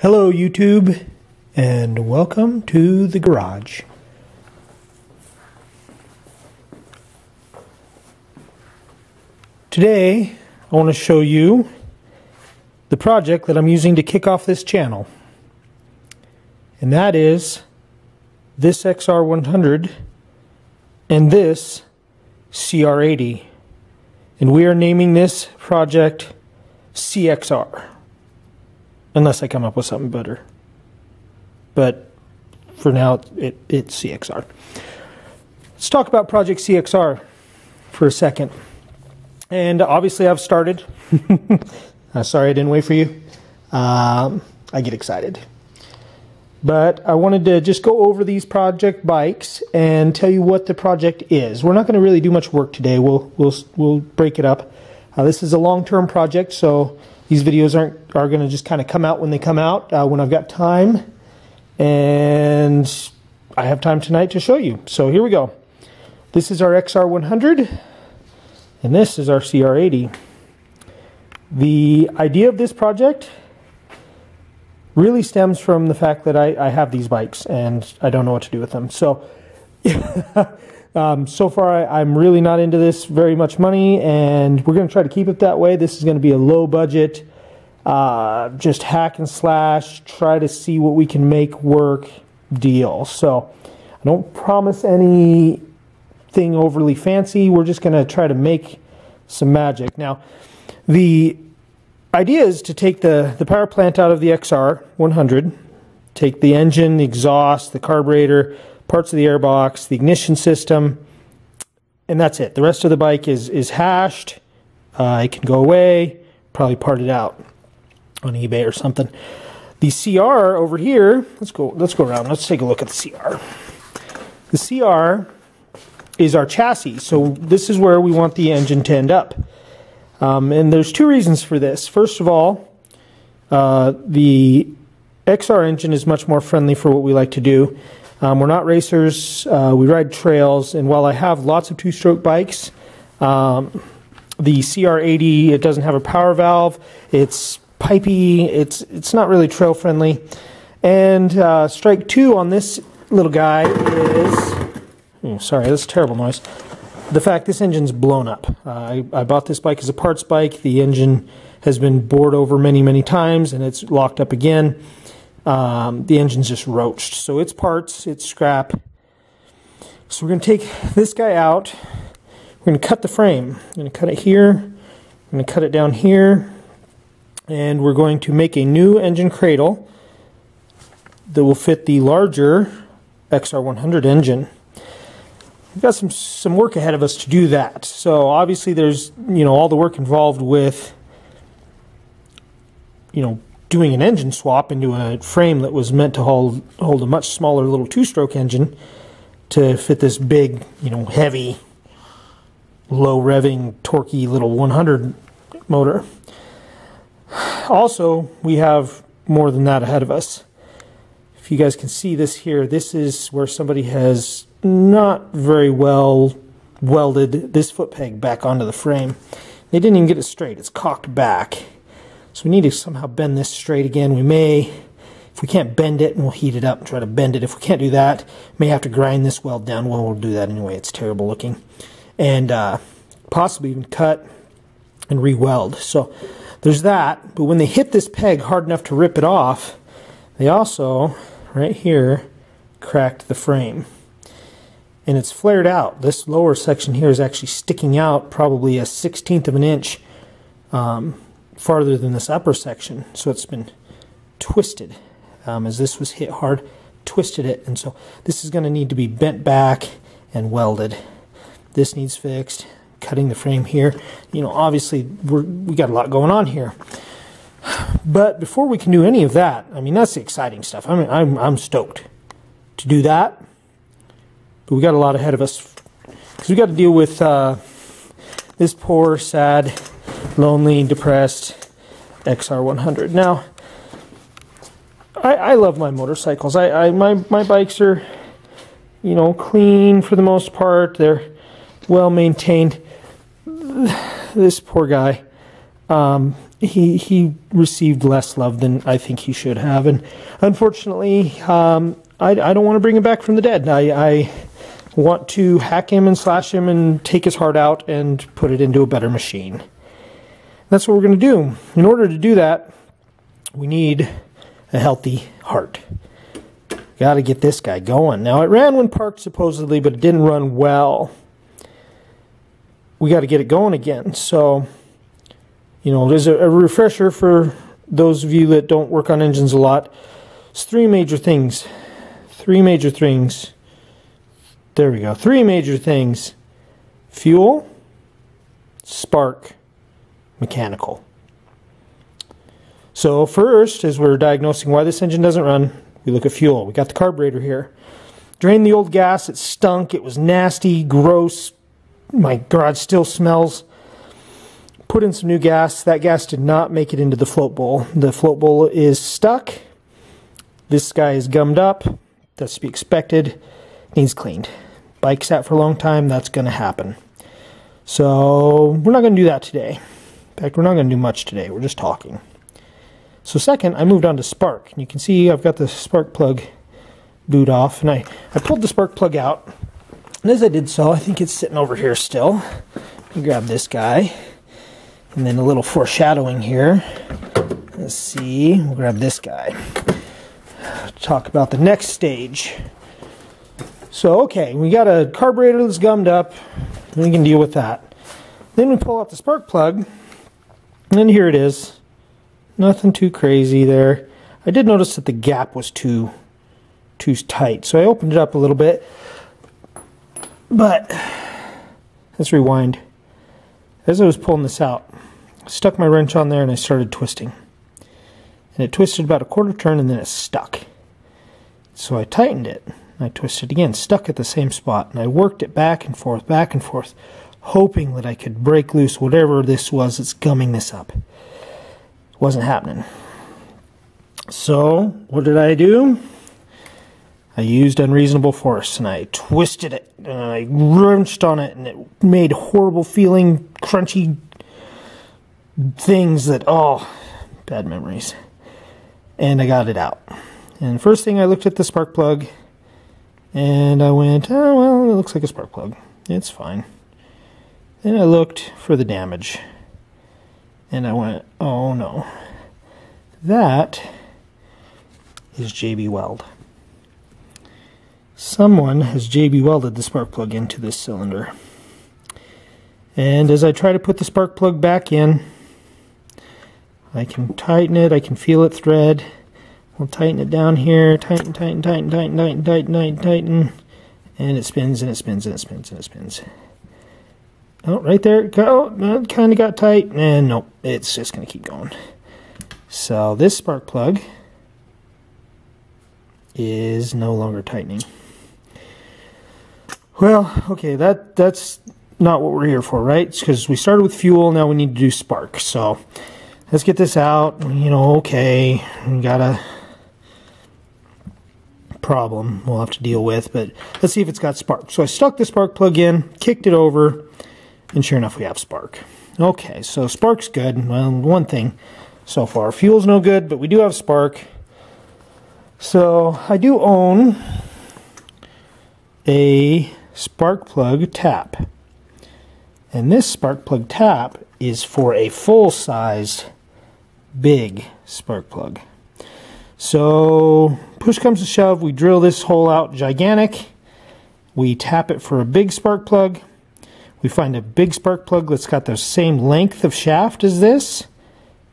Hello YouTube, and welcome to the garage. Today I want to show you the project that I'm using to kick off this channel, and that is this XR100 and this CR80, and we are naming this project CXR. Unless I come up with something better. But for now, it's CXR. Let's talk about Project CXR for a second. And obviously I've started. Sorry I didn't wait for you. I get excited. But I wanted to just go over these project bikes and tell you what the project is. We're not going to really do much work today. We'll break it up. This is a long-term project, so these videos are going to just kind of come out when they come out, when I've got time, and I have time tonight to show you. So here we go. This is our XR100, and this is our CR80. The idea of this project really stems from the fact that I have these bikes, and I don't know what to do with them. So, so far I'm really not into this very much money, and we're going to try to keep it that way. This is going to be a low budget, just hack and slash, try to see what we can make work deal. So I don't promise anything overly fancy. We're just going to try to make some magic. Now, the idea is to take the power plant out of the XR100, take the engine, the exhaust, the carburetor, parts of the airbox, the ignition system, and that's it. The rest of the bike is hashed. It can go away, probably part it out on eBay or something. The CR over here, let's go around. Let's take a look at the CR. The CR is our chassis, so this is where we want the engine to end up. And there's two reasons for this. First of all, the XR engine is much more friendly for what we like to do. We're not racers, we ride trails, and while I have lots of two-stroke bikes, the CR80, it doesn't have a power valve, it's pipey, it's not really trail friendly. And strike two on this little guy is, sorry, that's a terrible noise, the fact this engine's blown up. I bought this bike as a parts bike. The engine has been bored over many times, and it's locked up again. The engine's just roached, so it's parts, it's scrap. So we're going to take this guy out. We're going to cut the frame. We're going to cut it here. We're going to cut it down here, and we're going to make a new engine cradle that will fit the larger XR100 engine. We've got some work ahead of us to do that. So obviously there's all the work involved with doing an engine swap into a frame that was meant to hold a much smaller little two-stroke engine to fit this big, heavy, low-revving, torquey little 100 motor. Also, we have more than that ahead of us. If you guys can see this here, this is where somebody has not very well welded this foot peg back onto the frame. They didn't even get it straight. It's cocked back. So we need to somehow bend this straight again. We may, if we can't bend it, and we'll heat it up and try to bend it. If we can't do that, may have to grind this weld down. Well, we'll do that anyway. It's terrible looking. And possibly even cut and re-weld. So there's that. But when they hit this peg hard enough to rip it off, they also, right here, cracked the frame. And it's flared out. This lower section here is actually sticking out probably a 1/16 of an inch farther than this upper section, so it's been twisted as this was hit hard, twisted it, and so this is going to need to be bent back and welded. This needs fixed. Cutting the frame here, obviously we got a lot going on here. But before we can do any of that, I mean, that's the exciting stuff. I mean, I'm stoked to do that, but we got a lot ahead of us because we got to deal with this poor, sad, lonely, depressed XR100. Now, I love my motorcycles. My bikes are, clean for the most part. They're well maintained. This poor guy, he received less love than I think he should have, and unfortunately, I don't want to bring him back from the dead. I want to hack him and slash him and take his heart out and put it into a better machine. That's what we're going to do. In order to do that, we need a healthy heart. Got to get this guy going. Now, it ran when parked supposedly, but it didn't run well. We got to get it going again. So, you know, there's a refresher for those of you that don't work on engines a lot. It's three major things. Three major things. There we go. Three major things. Fuel, spark, mechanical. So first, as we're diagnosing why this engine doesn't run, we look at fuel. We got the carburetor here. Drained the old gas. It stunk. It was nasty, gross. My garage still smells. Put in some new gas. That gas did not make it into the float bowl. The float bowl is stuck. This guy is gummed up. That's to be expected. Needs cleaned. Bike sat for a long time. That's going to happen. So we're not going to do that today. In fact, we're not going to do much today. We're just talking. So second, I moved on to spark. And you can see I've got the spark plug boot off. And I pulled the spark plug out. And as I did so, I think it's sitting over here still. Let me grab this guy. And then a little foreshadowing here. Let's see. We'll grab this guy. Talk about the next stage. So, okay, we got a carburetor that's gummed up. We can deal with that. Then we pull out the spark plug. And here it is. Nothing too crazy there. I did notice that the gap was too tight, so I opened it up a little bit. But let's rewind. As I was pulling this out, I stuck my wrench on there and I started twisting. And it twisted about a quarter turn and then it stuck. So I tightened it. I twisted again, stuck at the same spot, and I worked it back and forth, hoping that I could break loose whatever this was that's gumming this up. Wasn't happening. So, what did I do? I used unreasonable force, and I twisted it, and I wrenched on it, and it made horrible feeling, crunchy things that, oh, bad memories. And I got it out. And first thing, I looked at the spark plug, and I went, oh, well, it looks like a spark plug. It's fine. Then I looked for the damage. And I went, oh no, that is JB Weld. Someone has JB welded the spark plug into this cylinder. And as I try to put the spark plug back in, I can tighten it, I can feel it thread. We'll tighten it down here, tighten, and it spins and it spins and it spins and it spins. Oh, right there, go. It kind of got tight, and nope, it's just going to keep going. So this spark plug is no longer tightening. Well, okay, that's not what we're here for, right? Because we started with fuel, now we need to do spark. So let's get this out. You know, okay, we got a problem we'll have to deal with, but let's see if it's got spark. So I stuck the spark plug in, kicked it over, and sure enough, we have spark. Okay, so spark's good. Well, one thing so far. Fuel's no good, but we do have spark. So I do own a spark plug tap. And this spark plug tap is for a full-sized, big spark plug. So push comes to shove, we drill this hole out gigantic. We tap it for a big spark plug. We find a big spark plug that's got the same length of shaft as this,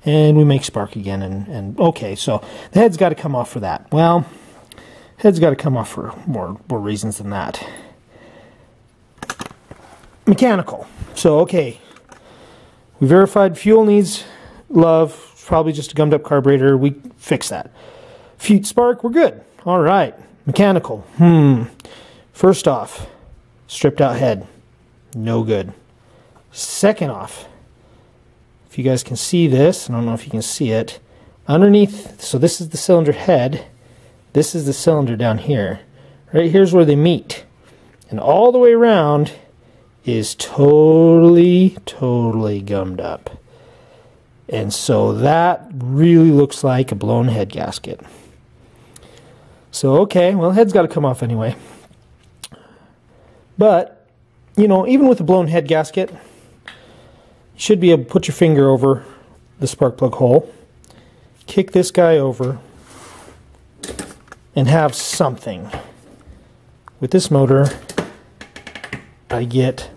and we make spark again. And okay, so the head's got to come off for that. Well, head's got to come off for more reasons than that. Mechanical. So okay, we verified fuel needs love. Probably just a gummed up carburetor. We fix that. Spark, we're good. All right. Mechanical. First off, stripped out head. No good. Second off, if you guys can see this, I don't know if you can see it, underneath, so this is the cylinder head, this is the cylinder down here. Right here's where they meet. And all the way around is totally gummed up. And so that really looks like a blown head gasket. So, okay, well, head's got to come off anyway. But, you know, even with a blown head gasket, you should be able to put your finger over the spark plug hole, kick this guy over, and have something. With this motor, I get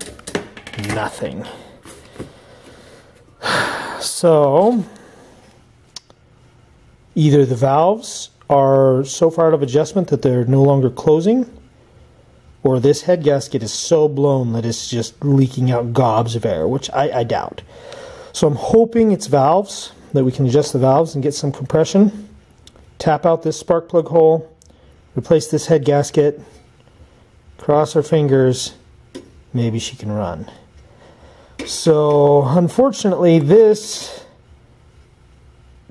nothing. So, either the valves are so far out of adjustment that they're no longer closing, or this head gasket is so blown that it's just leaking out gobs of air, which I doubt. So I'm hoping it's valves, that we can adjust the valves and get some compression, tap out this spark plug hole, replace this head gasket, cross our fingers, maybe she can run. So unfortunately this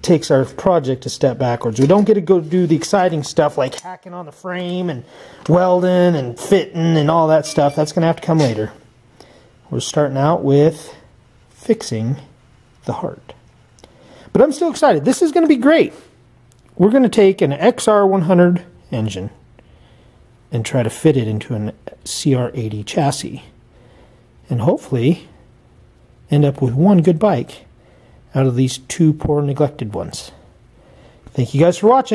takes our project a step backwards. We don't get to go do the exciting stuff like hacking on the frame and welding and fitting and all that stuff. That's going to have to come later. We're starting out with fixing the heart. But I'm still excited. This is going to be great. We're going to take an XR100 engine and try to fit it into an CR80 chassis. And hopefully end up with one good bike out of these two poor neglected ones. Thank you guys for watching.